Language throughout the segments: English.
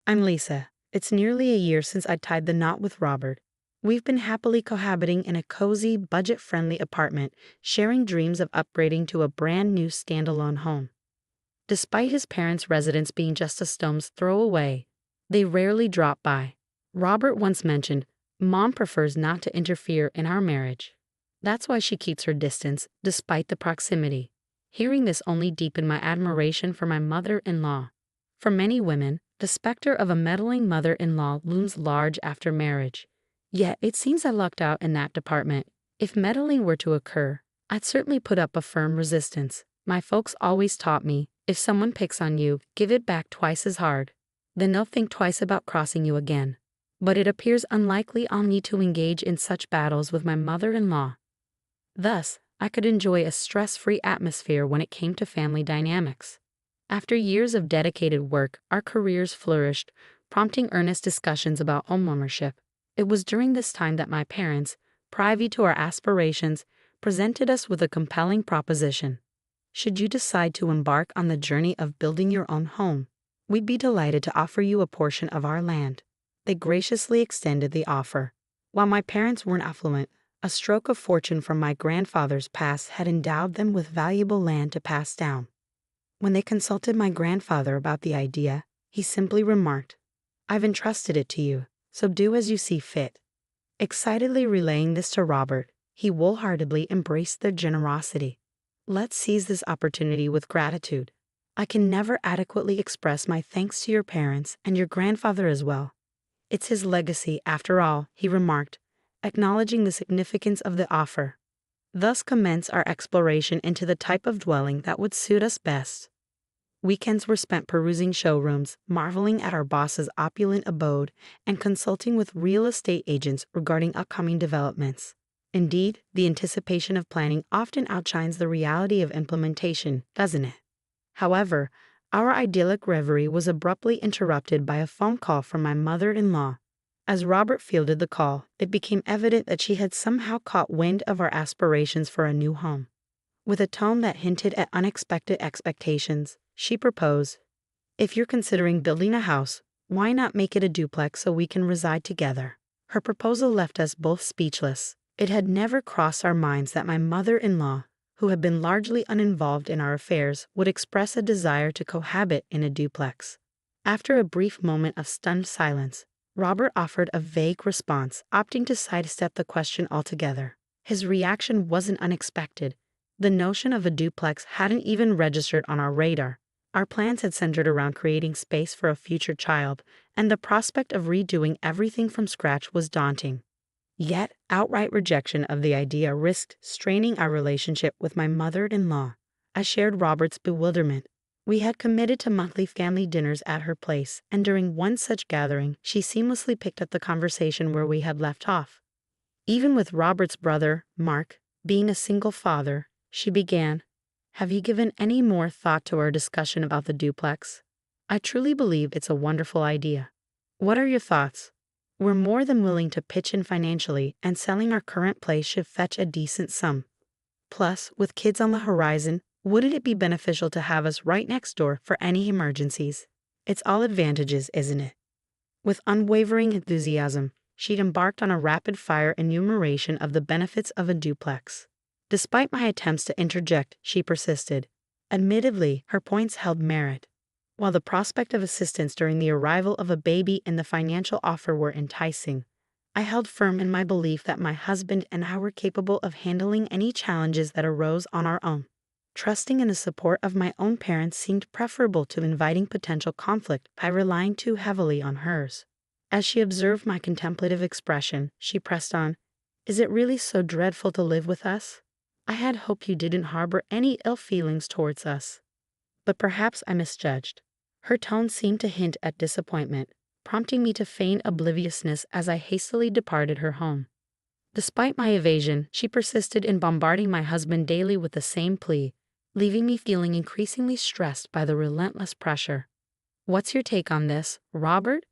I'm Lisa. It's nearly a year since I tied the knot with Robert. We've been happily cohabiting in a cozy, budget-friendly apartment, sharing dreams of upgrading to a brand new standalone home. Despite his parents' residence being just a stone's throw away, they rarely drop by. Robert once mentioned, "Mom prefers not to interfere in our marriage. That's why she keeps her distance, despite the proximity." Hearing this only deepened my admiration for my mother-in-law. For many women, the specter of a meddling mother-in-law looms large after marriage. Yet it seems I lucked out in that department. If meddling were to occur, I'd certainly put up a firm resistance. My folks always taught me, if someone picks on you, give it back twice as hard. Then they'll think twice about crossing you again. But it appears unlikely I'll need to engage in such battles with my mother-in-law. Thus, I could enjoy a stress-free atmosphere when it came to family dynamics. After years of dedicated work, our careers flourished, prompting earnest discussions about homeownership. It was during this time that my parents, privy to our aspirations, presented us with a compelling proposition. Should you decide to embark on the journey of building your own home, we'd be delighted to offer you a portion of our land. They graciously extended the offer. While my parents weren't affluent, a stroke of fortune from my grandfather's past had endowed them with valuable land to pass down. When they consulted my grandfather about the idea, he simply remarked, "I've entrusted it to you, so do as you see fit." Excitedly relaying this to Robert, he wholeheartedly embraced their generosity. Let's seize this opportunity with gratitude. I can never adequately express my thanks to your parents and your grandfather as well. It's his legacy, after all, he remarked, acknowledging the significance of the offer. Thus commence our exploration into the type of dwelling that would suit us best. Weekends were spent perusing showrooms, marveling at our boss's opulent abode, and consulting with real estate agents regarding upcoming developments. Indeed, the anticipation of planning often outshines the reality of implementation, doesn't it? However, our idyllic reverie was abruptly interrupted by a phone call from my mother-in-law. As Robert fielded the call, it became evident that she had somehow caught wind of our aspirations for a new home. With a tone that hinted at unexpected expectations, she proposed, "If you're considering building a house, why not make it a duplex so we can reside together?" Her proposal left us both speechless. It had never crossed our minds that my mother-in-law, who had been largely uninvolved in our affairs, would express a desire to cohabit in a duplex. After a brief moment of stunned silence, Robert offered a vague response, opting to sidestep the question altogether. His reaction wasn't unexpected. The notion of a duplex hadn't even registered on our radar. Our plans had centered around creating space for a future child, and the prospect of redoing everything from scratch was daunting. Yet, outright rejection of the idea risked straining our relationship with my mother-in-law. I shared Robert's bewilderment. We had committed to monthly family dinners at her place, and during one such gathering, she seamlessly picked up the conversation where we had left off. Even with Robert's brother, Mark, being a single father, she began, "Have you given any more thought to our discussion about the duplex? I truly believe it's a wonderful idea. What are your thoughts? We're more than willing to pitch in financially, and selling our current place should fetch a decent sum. Plus, with kids on the horizon, wouldn't it be beneficial to have us right next door for any emergencies? It's all advantages, isn't it?" With unwavering enthusiasm, she'd embarked on a rapid-fire enumeration of the benefits of a duplex. Despite my attempts to interject, she persisted. Admittedly, her points held merit. While the prospect of assistance during the arrival of a baby and the financial offer were enticing, I held firm in my belief that my husband and I were capable of handling any challenges that arose on our own. Trusting in the support of my own parents seemed preferable to inviting potential conflict by relying too heavily on hers. As she observed my contemplative expression, she pressed on, "Is it really so dreadful to live with us? I had hoped you didn't harbor any ill feelings towards us." But perhaps I misjudged. Her tone seemed to hint at disappointment, prompting me to feign obliviousness as I hastily departed her home. Despite my evasion, she persisted in bombarding my husband daily with the same plea, leaving me feeling increasingly stressed by the relentless pressure. "What's your take on this, Robert?"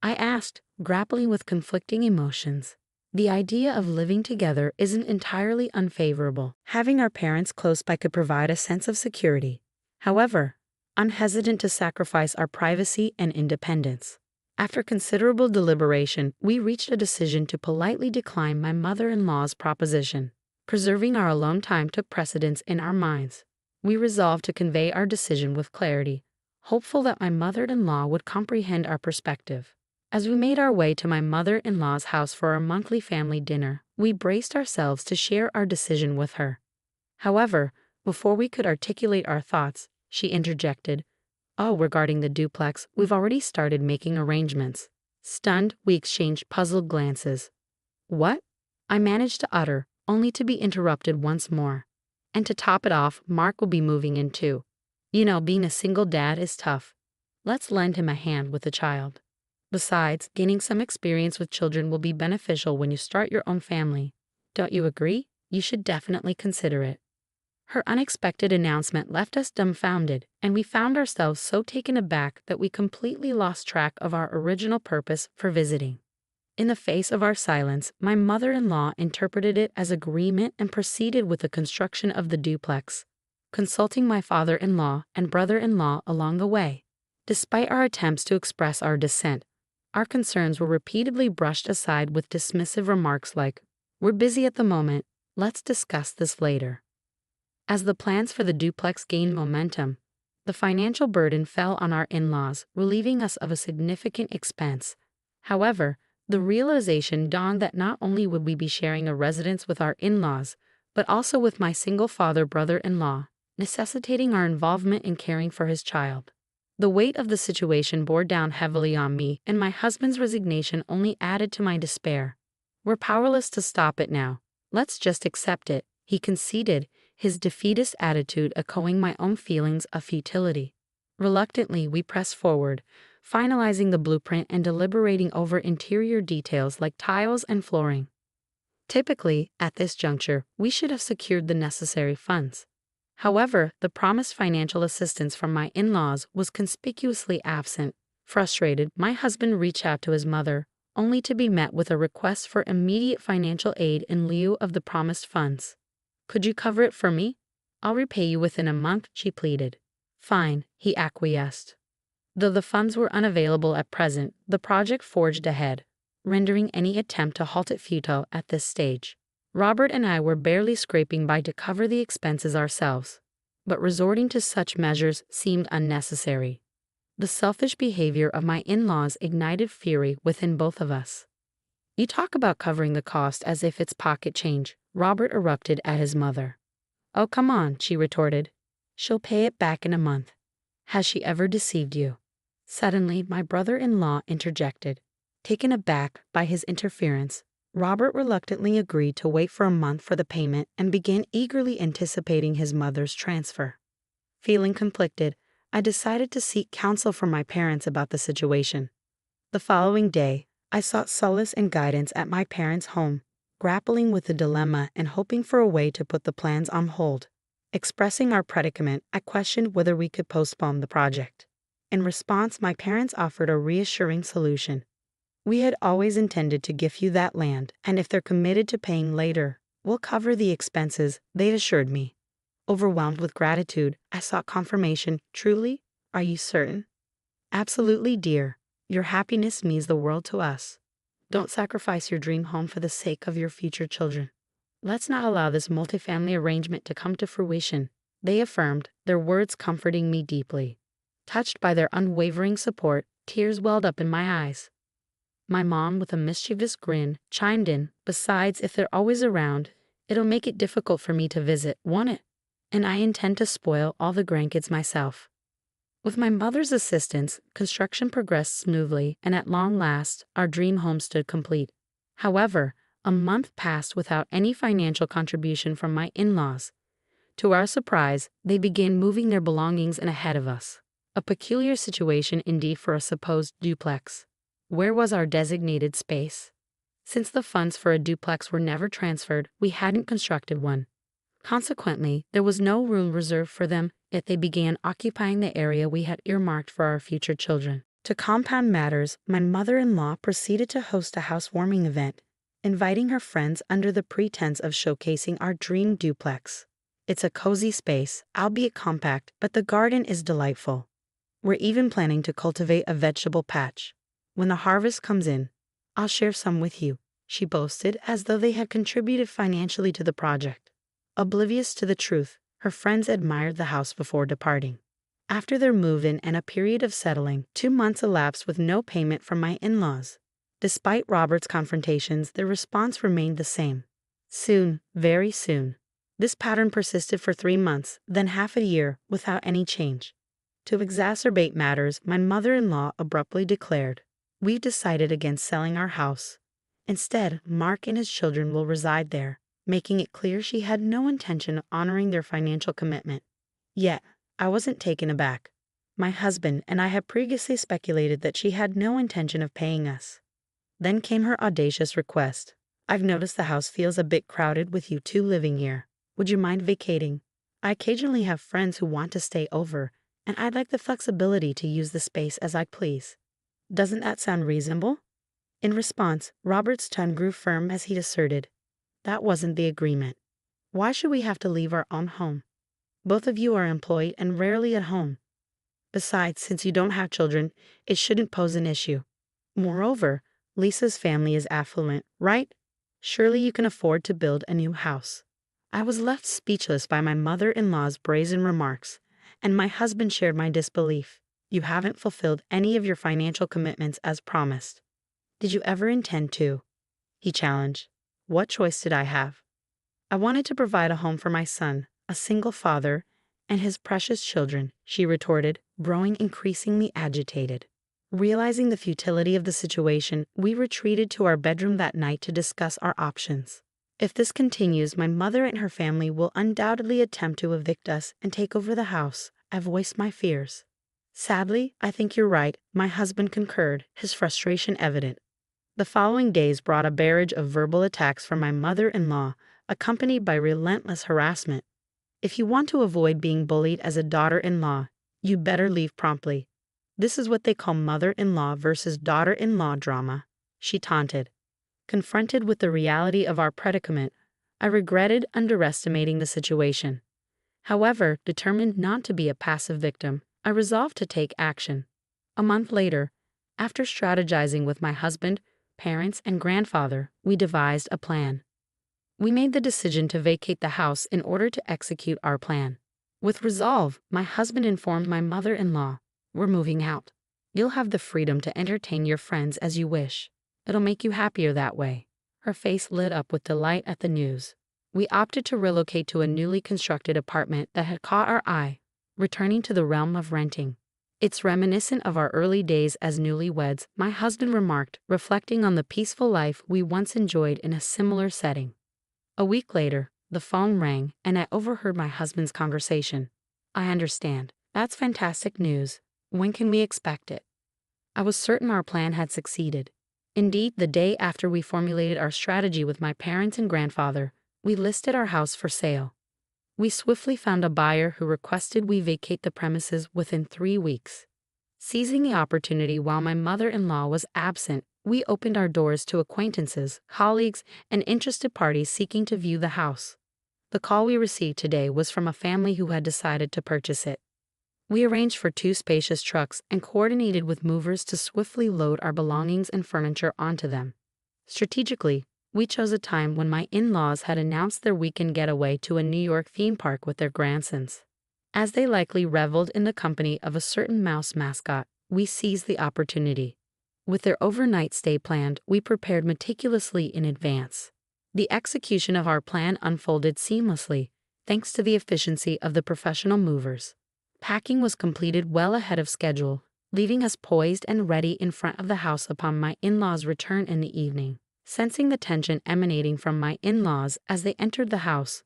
I asked, grappling with conflicting emotions. The idea of living together isn't entirely unfavorable. Having our parents close by could provide a sense of security. However, I'm hesitant to sacrifice our privacy and independence. After considerable deliberation, we reached a decision to politely decline my mother-in-law's proposition. Preserving our alone time took precedence in our minds. We resolved to convey our decision with clarity, hopeful that my mother-in-law would comprehend our perspective. As we made our way to my mother-in-law's house for our monthly family dinner, we braced ourselves to share our decision with her. However, before we could articulate our thoughts, she interjected, "Oh, regarding the duplex, we've already started making arrangements." Stunned, we exchanged puzzled glances. "What?" I managed to utter, only to be interrupted once more. "And to top it off, Mark will be moving in too. You know, being a single dad is tough. Let's lend him a hand with the child. Besides, gaining some experience with children will be beneficial when you start your own family. Don't you agree? You should definitely consider it." Her unexpected announcement left us dumbfounded, and we found ourselves so taken aback that we completely lost track of our original purpose for visiting. In the face of our silence, my mother-in-law interpreted it as agreement and proceeded with the construction of the duplex, consulting my father-in-law and brother-in-law along the way. Despite our attempts to express our dissent, our concerns were repeatedly brushed aside with dismissive remarks like, "We're busy at the moment, let's discuss this later." As the plans for the duplex gained momentum, the financial burden fell on our in-laws, relieving us of a significant expense. However, the realization dawned that not only would we be sharing a residence with our in-laws, but also with my single father brother-in-law, necessitating our involvement in caring for his child. The weight of the situation bore down heavily on me, and my husband's resignation only added to my despair. "We're powerless to stop it now. Let's just accept it," he conceded, his defeatist attitude echoing my own feelings of futility. Reluctantly, we pressed forward, finalizing the blueprint and deliberating over interior details like tiles and flooring. Typically, at this juncture, we should have secured the necessary funds. However, the promised financial assistance from my in-laws was conspicuously absent. Frustrated, my husband reached out to his mother, only to be met with a request for immediate financial aid in lieu of the promised funds. "Could you cover it for me? I'll repay you within a month," she pleaded. "Fine," he acquiesced. Though the funds were unavailable at present, the project forged ahead, rendering any attempt to halt it futile at this stage. Robert and I were barely scraping by to cover the expenses ourselves, but resorting to such measures seemed unnecessary. The selfish behavior of my in-laws ignited fury within both of us. "You talk about covering the cost as if it's pocket change," Robert erupted at his mother. "Oh, come on," she retorted. "She'll pay it back in a month. Has she ever deceived you?" Suddenly, my brother-in-law interjected. Taken aback by his interference, Robert reluctantly agreed to wait for a month for the payment and began eagerly anticipating his mother's transfer. Feeling conflicted, I decided to seek counsel from my parents about the situation. The following day, I sought solace and guidance at my parents' home, grappling with the dilemma and hoping for a way to put the plans on hold. Expressing our predicament, I questioned whether we could postpone the project. In response, my parents offered a reassuring solution. "We had always intended to give you that land, and if they're committed to paying later, we'll cover the expenses," they assured me. Overwhelmed with gratitude, I sought confirmation. "Truly? Are you certain?" "Absolutely, dear. Your happiness means the world to us. Don't sacrifice your dream home for the sake of your future children. Let's not allow this multifamily arrangement to come to fruition," they affirmed, their words comforting me deeply. Touched by their unwavering support, tears welled up in my eyes. My mom, with a mischievous grin, chimed in, "Besides, if they're always around, it'll make it difficult for me to visit, won't it? And I intend to spoil all the grandkids myself." With my mother's assistance, construction progressed smoothly, and at long last, our dream home stood complete. However, a month passed without any financial contribution from my in-laws. To our surprise, they began moving their belongings in ahead of us. A peculiar situation indeed for a supposed duplex. Where was our designated space? Since the funds for a duplex were never transferred, we hadn't constructed one. Consequently, there was no room reserved for them, yet they began occupying the area we had earmarked for our future children. To compound matters, my mother-in-law proceeded to host a housewarming event, inviting her friends under the pretense of showcasing our dream duplex. It's a cozy space, albeit compact, but the garden is delightful. We're even planning to cultivate a vegetable patch. When the harvest comes in, I'll share some with you, she boasted, as though they had contributed financially to the project. Oblivious to the truth, her friends admired the house before departing. After their move-in and a period of settling, 2 months elapsed with no payment from my in-laws. Despite Robert's confrontations, their response remained the same. Soon, very soon. This pattern persisted for 3 months, then half a year, without any change. To exacerbate matters, my mother-in-law abruptly declared, "We've decided against selling our house. Instead, Mark and his children will reside there," making it clear she had no intention of honoring their financial commitment. Yet, I wasn't taken aback. My husband and I had previously speculated that she had no intention of paying us. Then came her audacious request. "I've noticed the house feels a bit crowded with you two living here. Would you mind vacating? I occasionally have friends who want to stay over, and I'd like the flexibility to use the space as I please. Doesn't that sound reasonable?" In response, Robert's tone grew firm as he asserted, "That wasn't the agreement. Why should we have to leave our own home? Both of you are employed and rarely at home. Besides, since you don't have children, it shouldn't pose an issue. Moreover, Lisa's family is affluent, right? Surely you can afford to build a new house." I was left speechless by my mother-in-law's brazen remarks, and my husband shared my disbelief. "You haven't fulfilled any of your financial commitments as promised. Did you ever intend to?" he challenged. What choice did I have? "I wanted to provide a home for my son, a single father, and his precious children," she retorted, growing increasingly agitated. Realizing the futility of the situation, we retreated to our bedroom that night to discuss our options. If this continues, my mother and her family will undoubtedly attempt to evict us and take over the house. I voiced my fears. "Sadly, I think you're right," my husband concurred, his frustration evident. The following days brought a barrage of verbal attacks from my mother-in-law, accompanied by relentless harassment. "If you want to avoid being bullied as a daughter-in-law, you better leave promptly. This is what they call mother-in-law versus daughter-in-law drama," she taunted. Confronted with the reality of our predicament, I regretted underestimating the situation. However, determined not to be a passive victim, I resolved to take action. A month later, after strategizing with my husband, parents, and grandfather, we devised a plan. We made the decision to vacate the house in order to execute our plan. With resolve, my husband informed my mother-in-law, "We're moving out. You'll have the freedom to entertain your friends as you wish. It'll make you happier that way." Her face lit up with delight at the news. We opted to relocate to a newly constructed apartment that had caught our eye, returning to the realm of renting. "It's reminiscent of our early days as newlyweds," my husband remarked, reflecting on the peaceful life we once enjoyed in a similar setting. A week later, the phone rang, and I overheard my husband's conversation. "I understand. That's fantastic news. When can we expect it?" I was certain our plan had succeeded. Indeed, the day after we formulated our strategy with my parents and grandfather, we listed our house for sale. We swiftly found a buyer who requested we vacate the premises within 3 weeks. Seizing the opportunity while my mother-in-law was absent, we opened our doors to acquaintances, colleagues, and interested parties seeking to view the house. The call we received today was from a family who had decided to purchase it. We arranged for 2 spacious trucks and coordinated with movers to swiftly load our belongings and furniture onto them. Strategically, we chose a time when my in-laws had announced their weekend getaway to a New York theme park with their grandsons. As they likely reveled in the company of a certain mouse mascot, we seized the opportunity. With their overnight stay planned, we prepared meticulously in advance. The execution of our plan unfolded seamlessly, thanks to the efficiency of the professional movers. Packing was completed well ahead of schedule, leaving us poised and ready in front of the house upon my in-laws' return in the evening. Sensing the tension emanating from my in-laws as they entered the house,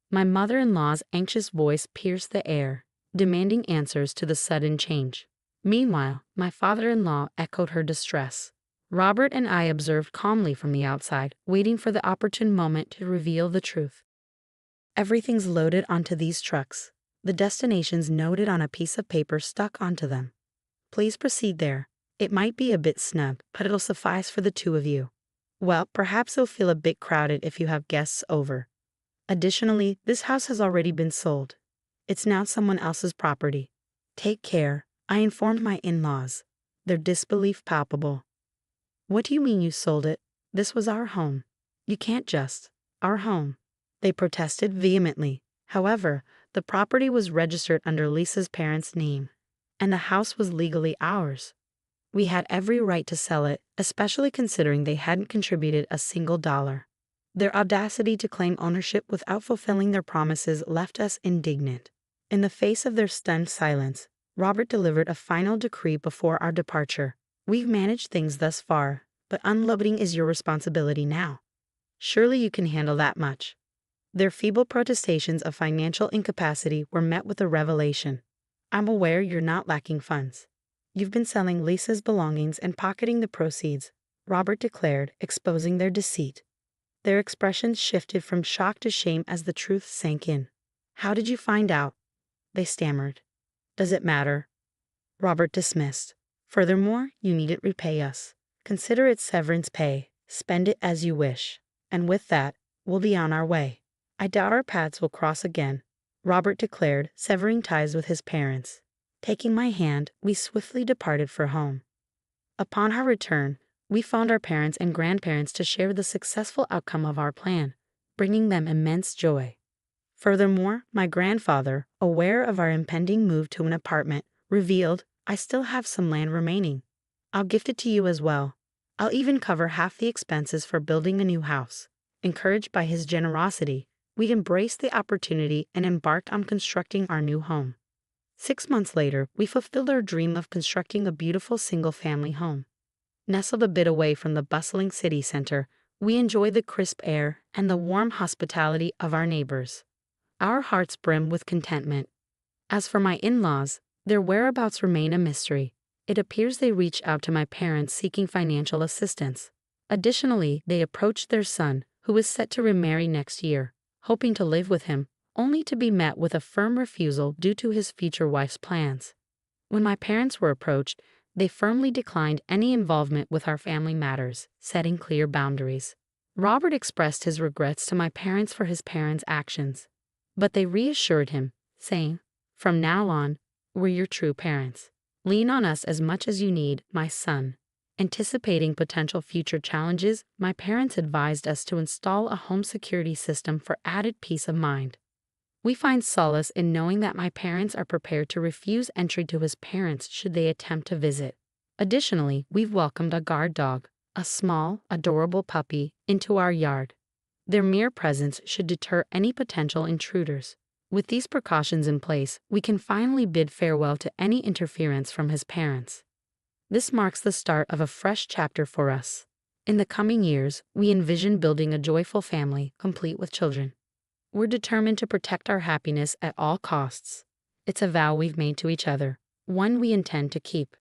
my mother-in-law's anxious voice pierced the air, demanding answers to the sudden change. Meanwhile, my father-in-law echoed her distress. Robert and I observed calmly from the outside, waiting for the opportune moment to reveal the truth. "Everything's loaded onto these trucks. The destination's noted on a piece of paper stuck onto them. Please proceed there. It might be a bit snug, but it'll suffice for the 2 of you. Well, perhaps it'll feel a bit crowded if you have guests over. Additionally, this house has already been sold. It's now someone else's property. Take care," I informed my in-laws, their disbelief palpable. What do you mean you sold it? This was our home. You can't just. Our home. They protested vehemently. However, the property was registered under Lisa's parents' name, and the house was legally ours. We had every right to sell it, especially considering they hadn't contributed a single dollar. Their audacity to claim ownership without fulfilling their promises left us indignant. In the face of their stunned silence, Robert delivered a final decree before our departure. We've managed things thus far, but unloading is your responsibility now. Surely you can handle that much. Their feeble protestations of financial incapacity were met with a revelation. I'm aware you're not lacking funds. You've been selling Lisa's belongings and pocketing the proceeds, Robert declared, exposing their deceit. Their expressions shifted from shock to shame as the truth sank in. How did you find out? They stammered. Does it matter? Robert dismissed. Furthermore, you needn't repay us. Consider it severance pay. Spend it as you wish. And with that, we'll be on our way. I doubt our paths will cross again, Robert declared, severing ties with his parents. Taking my hand, we swiftly departed for home. Upon our return, we found our parents and grandparents to share the successful outcome of our plan, bringing them immense joy. Furthermore, my grandfather, aware of our impending move to an apartment, revealed, I still have some land remaining. I'll gift it to you as well. I'll even cover half the expenses for building a new house. Encouraged by his generosity, we embraced the opportunity and embarked on constructing our new home. 6 months later, we fulfilled our dream of constructing a beautiful single-family home. Nestled a bit away from the bustling city center, we enjoy the crisp air and the warm hospitality of our neighbors. Our hearts brim with contentment. As for my in-laws, their whereabouts remain a mystery. It appears they reached out to my parents seeking financial assistance. Additionally, they approached their son, who is set to remarry next year, hoping to live with him, only to be met with a firm refusal due to his future wife's plans. When my parents were approached, they firmly declined any involvement with our family matters, setting clear boundaries. Robert expressed his regrets to my parents for his parents' actions, but they reassured him, saying, "From now on, we're your true parents. Lean on us as much as you need, my son." Anticipating potential future challenges, my parents advised us to install a home security system for added peace of mind. We find solace in knowing that my parents are prepared to refuse entry to his parents should they attempt to visit. Additionally, we've welcomed a guard dog, a small, adorable puppy, into our yard. Their mere presence should deter any potential intruders. With these precautions in place, we can finally bid farewell to any interference from his parents. This marks the start of a fresh chapter for us. In the coming years, we envision building a joyful family, complete with children. We're determined to protect our happiness at all costs. It's a vow we've made to each other, one we intend to keep.